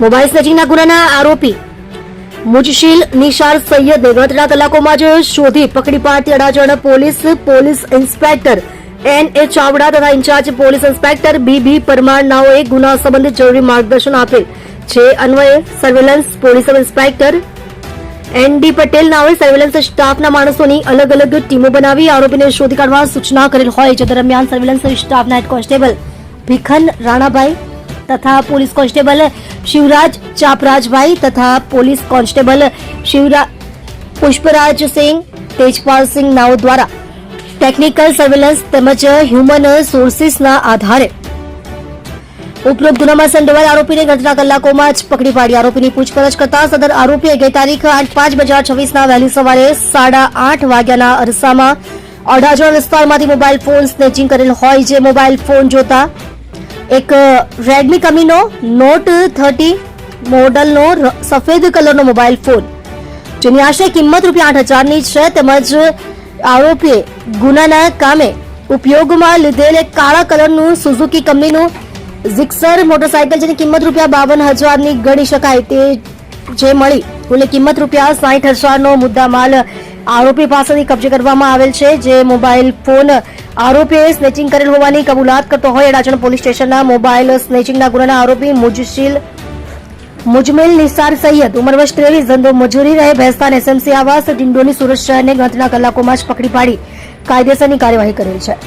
Mobile સ્નેચિંગના ગુનાના આરોપી મુજશીલ નિશાર સૈયદને ગણતરીના કલાકોમાં જ શોધી પકડી પાડતી Adajan police inspector N.A. Chavda તથા in-charge police inspector B.B. Parmar નાઓએ ગુના સંબંધિત જરૂરી માર્ગદર્શન આપેલ છે. અન્વયે surveillance police inspector N.D. Patel નાઓએ સર્વેલન્સ સ્ટાફના માણસોની અલગ અલગ ટીમો બનાવી આરોપીને શોધી કાઢવા સૂચના કરેલ હોય. જે દરમિયાન સર્વેલન્સ સ્ટાફના હેડ કોન્સ્ટેબલ ભીખન રાણાભાઈ તથા પોલીસ કોન્સ્ટેબલ શિવરાજ ચાપરાજભાઈ તથા પોલીસ કોન્સ્ટેબલ પુષ્પરાજસિંહ તેજપાલસિંહ નાઓ દ્વારા ટેકનિકલ સર્વેલન્સ તેમજ હ્યુમન સોર્સિસના આધારે ઉપરોક્ત ગુનામાં સંડોવાયેલ આરોપીને ગણતરીના કલાકોમાં જ પકડી પાડી આરોપીની પૂછપરછ કરતા સદર આરોપીએ ગઈ તારીખ 8/5/2024ના વહેલી સવારે 8:30 વાગ્યાના અરસામાં અડાજણ વિસ્તારમાંથી મોબાઈલ ફોન સ્નેચિંગ કરેલ હોય. જે મોબાઈલ ફોન જોતા એક રેડમી કંપનીનો નોટ 30 મોડલનો સફેદ કલરનો મોબાઈલ ફોન જેની આશરે કિંમત ₹8,000ની છે. તેમજ આરોપીએ ગુનાના કામે ઉપયોગમાં લીધેલ એક કાળા કલરનું સુઝુકી કંપનીનું ઝિક્સર મોટરસાયકલ જેની કિંમત ₹52,000ની ગણી શકાય તે જે મળી કુલ કિંમત ₹60,000નો મુદ્દામાલ આરોપી પાસેથી કબજે કરવામાં આવેલ છે. જે મોબાઈલ ફોન આરોપીએ સ્નેચિંગ કરેલ હોવાની કબૂલાત કરતો હોય અડાજણ પોલીસ સ્ટેશનના મોબાઈલ સ્નેચિંગના ગુનાના આરોપી મુજમિલ નિસાર સૈયદ ઉંમર વર્ષ 23 ધંધો મજૂરી રહે ભેસ્તાન SMC આવાસ ડિંડોની સુરત શહેરને ગણતરીના કલાકોમાં જ પકડી પાડી કાયદેસરની કાર્યવાહી કરેલ છે.